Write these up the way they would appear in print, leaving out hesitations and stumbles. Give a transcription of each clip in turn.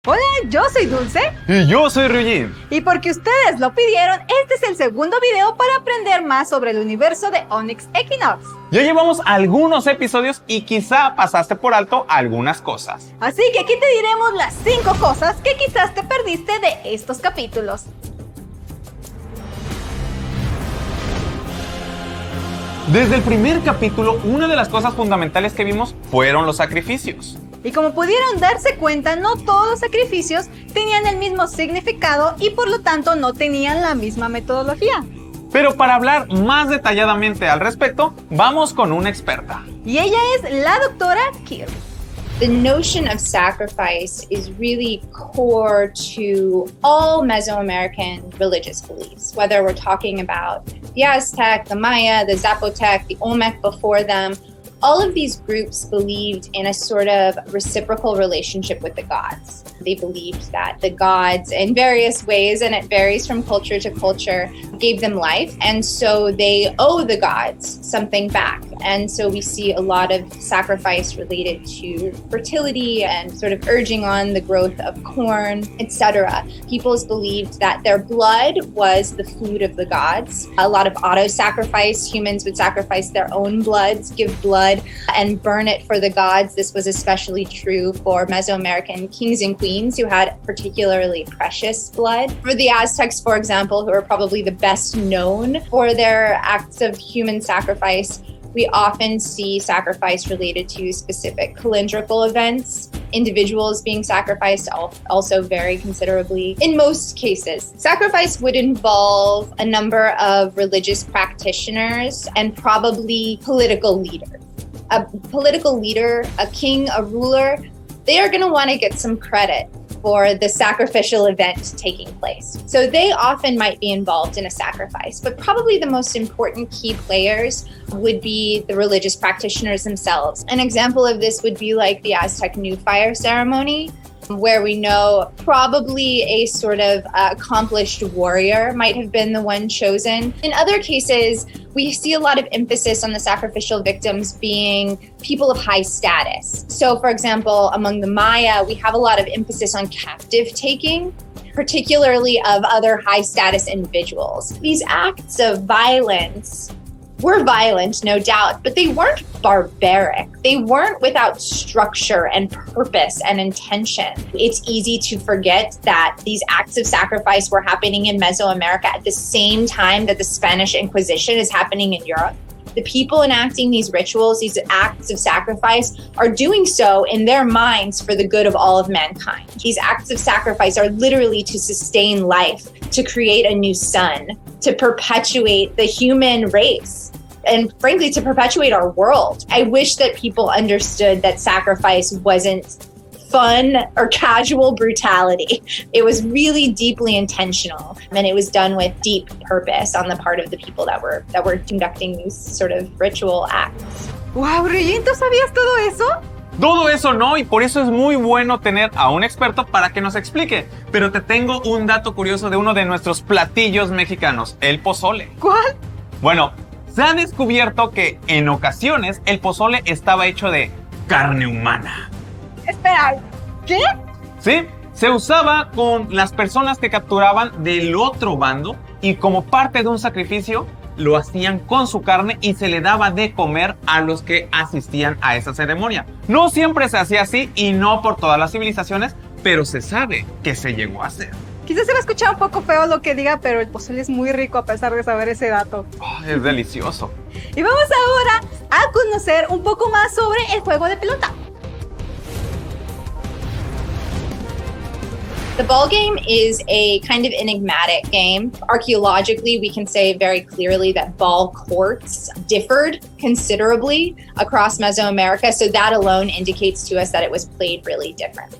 Hola, yo soy Dulce. Y yo soy Ryujin. Y porque ustedes lo pidieron, este es el segundo video para aprender más sobre el universo de Onyx Equinox. Ya llevamos algunos episodios y quizá pasaste por alto algunas cosas. Así que aquí te diremos las 5 cosas que quizás te perdiste de estos capítulos. Desde el primer capítulo, una de las cosas fundamentales que vimos fueron los sacrificios. Y como pudieron darse cuenta, no todos los sacrificios tenían el mismo significado y por lo tanto no tenían la misma metodología. Pero para hablar más detalladamente al respecto, vamos con una experta. Y ella es la doctora Kir. The notion of sacrifice is really core to all Mesoamerican religious beliefs, whether we're talking about the Aztec, the Maya, the Zapotec, the Olmec before them. All of these groups believed in a sort of reciprocal relationship with the gods. They believed that the gods, in various ways, and it varies from culture to culture, gave them life. And so they owe the gods something back. And so we see a lot of sacrifice related to fertility and sort of urging on the growth of corn, etc. Peoples believed that their blood was the food of the gods. A lot of auto-sacrifice. Humans would sacrifice their own bloods, give blood, and burn it for the gods. This was especially true for Mesoamerican kings and queens who had particularly precious blood. For the Aztecs, for example, who are probably the best known for their acts of human sacrifice, we often see sacrifice related to specific calendrical events. Individuals being sacrificed also vary considerably. In most cases, sacrifice would involve a number of religious practitioners and probably political leaders. A political leader, a king, a ruler, they are going to want to get some credit for the sacrificial event taking place. So they often might be involved in a sacrifice, but probably the most important key players would be the religious practitioners themselves. An example of this would be like the Aztec New Fire ceremony, where we know probably a sort of accomplished warrior might have been the one chosen. In other cases, we see a lot of emphasis on the sacrificial victims being people of high status. So, for example, among the Maya, we have a lot of emphasis on captive taking, particularly of other high status individuals. These acts of violence were violent, no doubt, but they weren't barbaric. They weren't without structure and purpose and intention. It's easy to forget that these acts of sacrifice were happening in Mesoamerica at the same time that the Spanish Inquisition is happening in Europe. The people enacting these rituals, these acts of sacrifice, are doing so in their minds for the good of all of mankind. These acts of sacrifice are literally to sustain life, to create a new sun, to perpetuate the human race, and frankly, to perpetuate our world. I wish that people understood that sacrifice wasn't fun or casual brutality. It was really deeply intentional, and it was done with deep purpose on the part of the people that were conducting these sort of ritual acts. Wow, Ryujin, ¿tú sabías todo eso? Todo eso no, y por eso es muy bueno tener a un experto para que nos explique. Pero te tengo un dato curioso de uno de nuestros platillos mexicanos, el pozole. ¿Cuál? Bueno, se ha descubierto que en ocasiones el pozole estaba hecho de carne humana. Espera, ¿qué? Sí, se usaba con las personas que capturaban del otro bando y como parte de un sacrificio lo hacían con su carne y se le daba de comer a los que asistían a esa ceremonia. No siempre se hacía así y no por todas las civilizaciones, pero se sabe que se llegó a hacer. Quizás se va a escuchar un poco feo lo que diga, pero el pozole es muy rico a pesar de saber ese dato. Oh, es delicioso. Y vamos ahora a conocer un poco más sobre el juego de pelota. The ball game is a kind of enigmatic game. Archaeologically, we can say very clearly that ball courts differed considerably across Mesoamerica, so that alone indicates to us that it was played really different.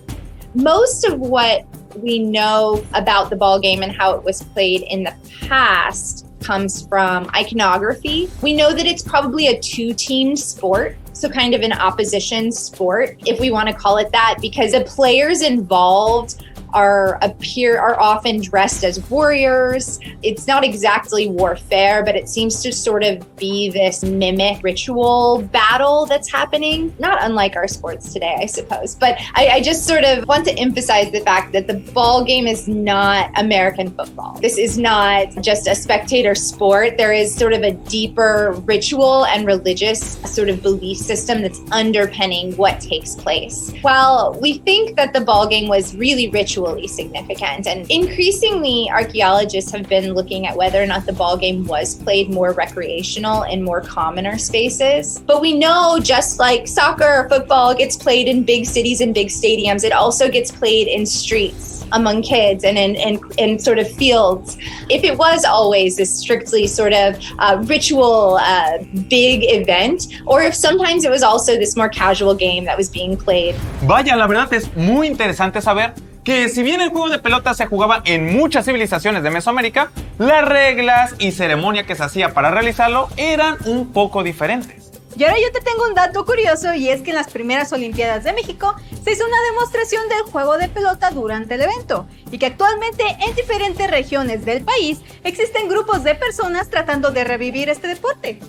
Most of what we know about the ball game and how it was played in the past comes from iconography. We know that it's probably a two-team sport, so kind of an opposition sport, if we want to call it that, because the players involved are often dressed as warriors. It's not exactly warfare, but it seems to sort of be this mimic ritual battle that's happening, not unlike our sports today, I suppose. But I just sort of want to emphasize the fact that the ball game is not American football. This is not just a spectator sport. There is sort of a deeper ritual and religious sort of belief system that's underpinning what takes place. While we think that the ball game was really ritually significant, and increasingly archaeologists have been looking at whether or not the ball game was played more recreational in more commoner spaces. But we know, just like soccer or football gets played in big cities and big stadiums, it also gets played in streets among kids and in sort of fields. If it was always this strictly sort of ritual big event, or if sometimes it was also this more casual game that was being played. Vaya, la verdad es muy interesante saber que si bien el juego de pelota se jugaba en muchas civilizaciones de Mesoamérica, las reglas y ceremonia que se hacía para realizarlo eran un poco diferentes. Y ahora yo te tengo un dato curioso, y es que en las primeras Olimpiadas de México se hizo una demostración del juego de pelota durante el evento, y que actualmente en diferentes regiones del país existen grupos de personas tratando de revivir este deporte.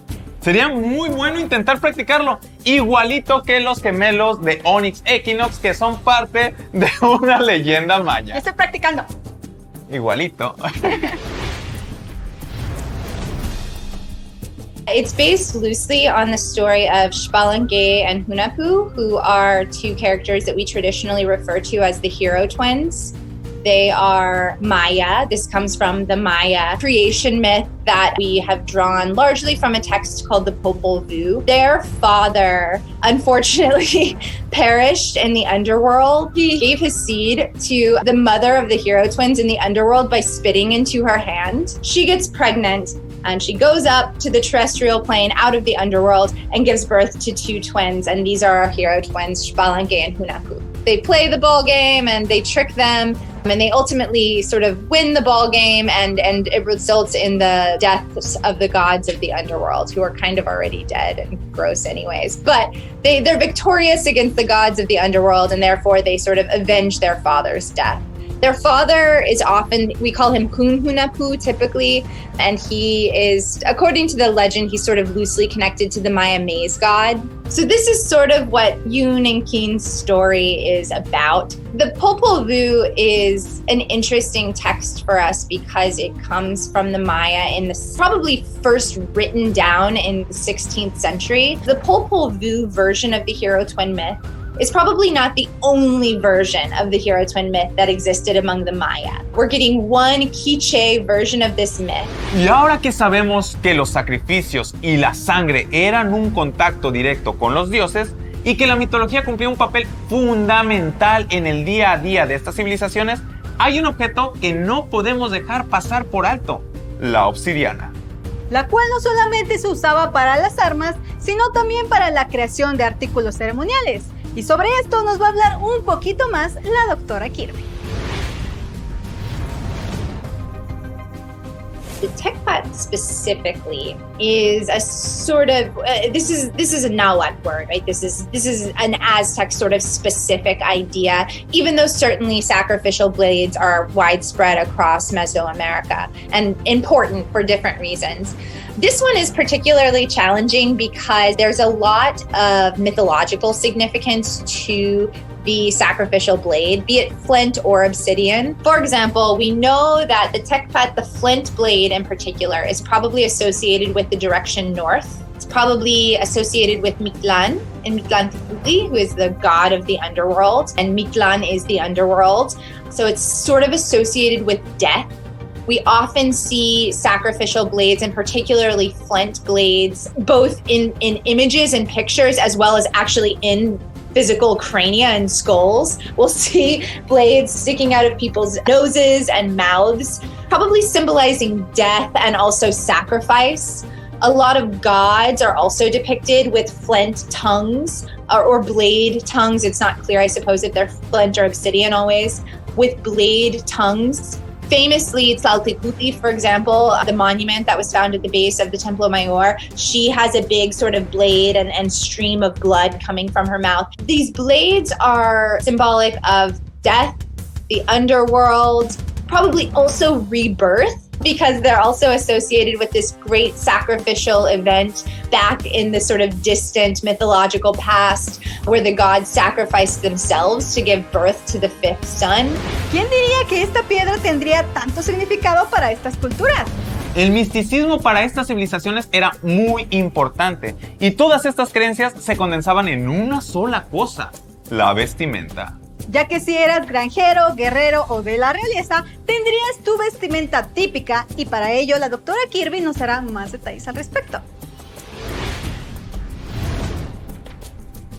Sería muy bueno intentar practicarlo, igualito que los gemelos de Onyx Equinox, que son parte de una leyenda maya. Yo estoy practicando. Igualito. It's based loosely on the story of Xbalanque and Hunahpu, who are two characters that we traditionally refer to as the hero twins. They are Maya. This comes from the Maya creation myth that we have drawn largely from a text called the Popol Vuh. Their father, unfortunately, perished in the underworld. He gave his seed to the mother of the hero twins in the underworld by spitting into her hand. She gets pregnant, and she goes up to the terrestrial plane out of the underworld and gives birth to two twins. And these are our hero twins, Xbalanque and Hunahpu. They play the ball game and they trick them, and they ultimately sort of win the ball game, and it results in the deaths of the gods of the underworld, who are kind of already dead and gross anyways. But they're victorious against the gods of the underworld, and therefore they sort of avenge their father's death. Their father is often, we call him Hunahpu typically, and he is, according to the legend, he's sort of loosely connected to the Maya maize god. So this is sort of what Yoon and Keen's story is about. The Popol Vuh is an interesting text for us because it comes from the Maya in the probably first written down in the 16th century. The Popol Vuh version of the hero twin myth is probably not the only version of the hero twin myth that existed among the Maya. We're getting one Quiche version of this myth. Y ahora que sabemos que los sacrificios y la sangre eran un contacto directo con los dioses y que la mitología cumplía un papel fundamental en el día a día de estas civilizaciones, hay un objeto que no podemos dejar pasar por alto: la obsidiana. La cual no solamente se usaba para las armas, sino también para la creación de artículos ceremoniales. Y sobre esto nos va a hablar un poquito más la doctora Kirby. The tekpat specifically is a sort of this is a Nahuatl word, right? This is an Aztec sort of specific idea, even though certainly sacrificial blades are widespread across Mesoamerica and important for different reasons. This one is particularly challenging because there's a lot of mythological significance to the sacrificial blade, be it flint or obsidian. For example, we know that the tekpat, the flint blade in particular, is probably associated with the direction north. It's probably associated with Mictlan and Mictlantecuhtli, who is the god of the underworld, and Mictlan is the underworld. So it's sort of associated with death. We often see sacrificial blades, and particularly flint blades, both in images and pictures, as well as actually in physical crania and skulls. We'll see blades sticking out of people's noses and mouths, probably symbolizing death and also sacrifice. A lot of gods are also depicted with flint tongues or blade tongues. It's not clear, I suppose, if they're flint or obsidian always, with blade tongues. Famously, Tlatelolco, for example, the monument that was found at the base of the Templo Mayor, she has a big sort of blade and stream of blood coming from her mouth. These blades are symbolic of death, the underworld, probably also rebirth, because they're also associated with this great sacrificial event back in the sort of distant mythological past where the gods sacrificed themselves to give birth to the fifth son. ¿Quién diría que esta piedra tendría tanto significado para estas culturas? El misticismo para estas civilizaciones era muy importante y todas estas creencias se condensaban en una sola cosa: la vestimenta. Ya que si eras granjero, guerrero o de la realeza, tendrías tu vestimenta típica y para ello la doctora Kirby nos dará más detalles al respecto.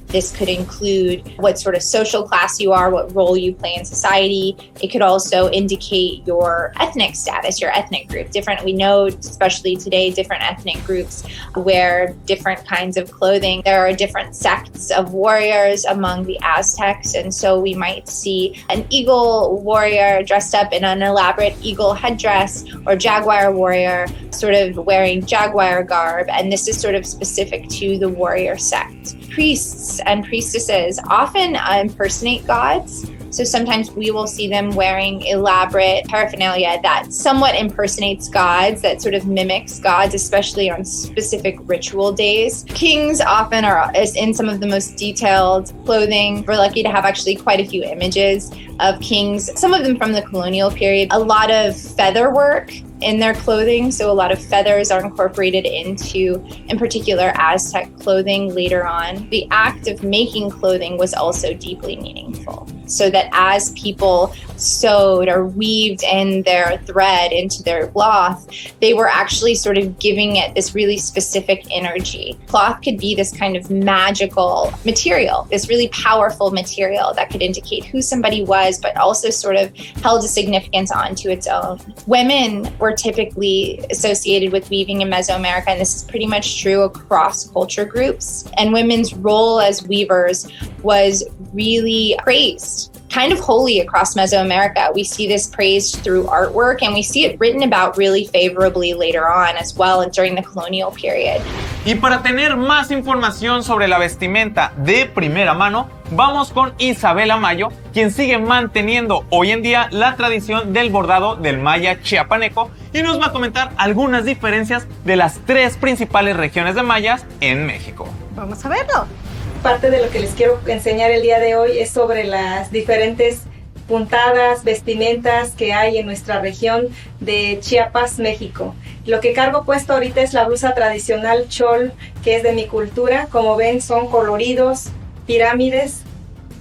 This could include what sort of social class you are, what role you play in society. It could also indicate your ethnic status, your ethnic group. We know, especially today, different ethnic groups wear different kinds of clothing. There are different sects of warriors among the Aztecs, and so we might see an eagle warrior dressed up in an elaborate eagle headdress, or jaguar warrior sort of wearing jaguar garb, and this is sort of specific to the warrior sect. Priests and priestesses often impersonate gods. So sometimes we will see them wearing elaborate paraphernalia that somewhat impersonates gods, that sort of mimics gods, especially on specific ritual days. Kings often are in some of the most detailed clothing. We're lucky to have actually quite a few images of kings, some of them from the colonial period. A lot of feather work in their clothing, so a lot of feathers are incorporated into, in particular, Aztec clothing later on. The act of making clothing was also deeply meaningful, so that as people sewed or weaved in their thread into their cloth, they were actually sort of giving it this really specific energy. Cloth could be this kind of magical material, this really powerful material that could indicate who somebody was, but also sort of held a significance onto its own. Women were typically associated with weaving in Mesoamerica, and this is pretty much true across culture groups. And women's role as weavers was really praised, kind of wholly across Mesoamerica. We see this praised through artwork, and we see it written about really favorably later on as well during the colonial period. Y para tener más información sobre la vestimenta de primera mano, vamos con Isabela Mayo, quien sigue manteniendo hoy en día la tradición del bordado del maya chiapaneco y nos va a comentar algunas diferencias de las tres principales regiones de mayas en México. Vamos a verlo. Parte de lo que les quiero enseñar el día de hoy es sobre las diferentes puntadas, vestimentas que hay en nuestra región de Chiapas, México. Lo que cargo puesto ahorita es la blusa tradicional chol, que es de mi cultura. Como ven, son coloridos, pirámides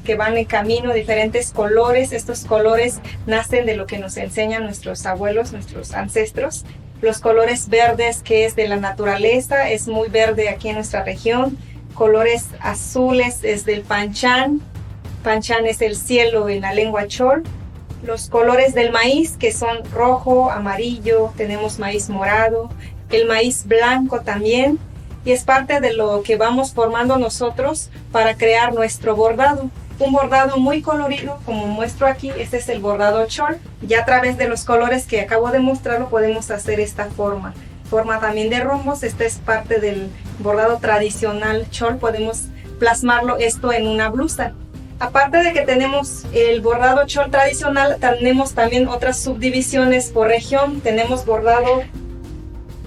que van en camino, diferentes colores. Estos colores nacen de lo que nos enseñan nuestros abuelos, nuestros ancestros. Los colores verdes, que es de la naturaleza, es muy verde aquí en nuestra región. Colores azules es del panchán. Panchán es el cielo en la lengua chol. Los colores del maíz, que son rojo, amarillo, tenemos maíz morado, el maíz blanco también, y es parte de lo que vamos formando nosotros para crear nuestro bordado. Un bordado muy colorido, como muestro aquí, este es el bordado chol. Ya a través de los colores que acabo de mostrarlo podemos hacer esta forma. Forma también de rombos, esta es parte del bordado tradicional chol, podemos plasmarlo esto en una blusa. Aparte de que tenemos el bordado chol tradicional, tenemos también otras subdivisiones por región. Tenemos bordado,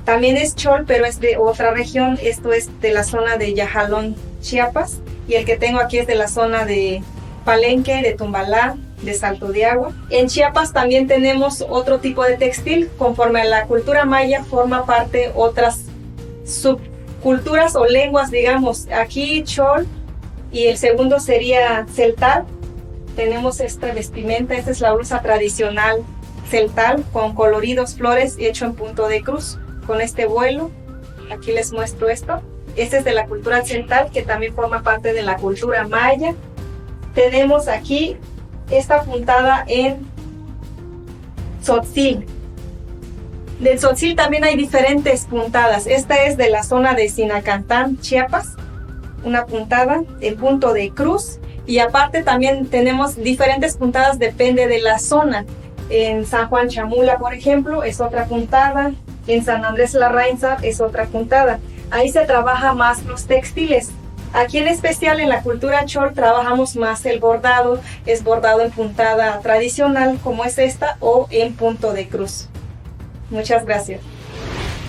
también es chol, pero es de otra región. Esto es de la zona de Yajalón, Chiapas. Y el que tengo aquí es de la zona de Palenque, de Tumbalá, de Salto de Agua. En Chiapas también tenemos otro tipo de textil. Conforme a la cultura maya, forma parte otras subculturas o lenguas, digamos. Aquí chol. Y el segundo sería celtal. Tenemos esta vestimenta, esta es la blusa tradicional celtal con coloridos flores hecho en punto de cruz con este vuelo. Aquí les muestro esto. Este es de la cultura celtal, que también forma parte de la cultura maya. Tenemos aquí esta puntada en tzotzil. Del tzotzil también hay diferentes puntadas. Esta es de la zona de Sinacantán, Chiapas. Una puntada en punto de cruz, y aparte también tenemos diferentes puntadas, depende de la zona. En San Juan Chamula, por ejemplo, es otra puntada. En San Andrés Larrainza es otra puntada. Ahí se trabaja más los textiles. Aquí en especial en la cultura chol trabajamos más el bordado, es bordado en puntada tradicional como es esta o en punto de cruz. Muchas gracias.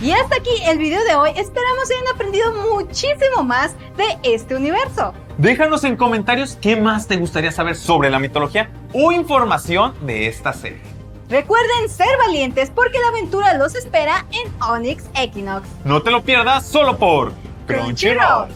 Y hasta aquí el video de hoy, esperamos hayan aprendido muchísimo más de este universo. Déjanos en comentarios qué más te gustaría saber sobre la mitología o información de esta serie. Recuerden ser valientes porque la aventura los espera en Onyx Equinox. No te lo pierdas solo por Crunchyroll.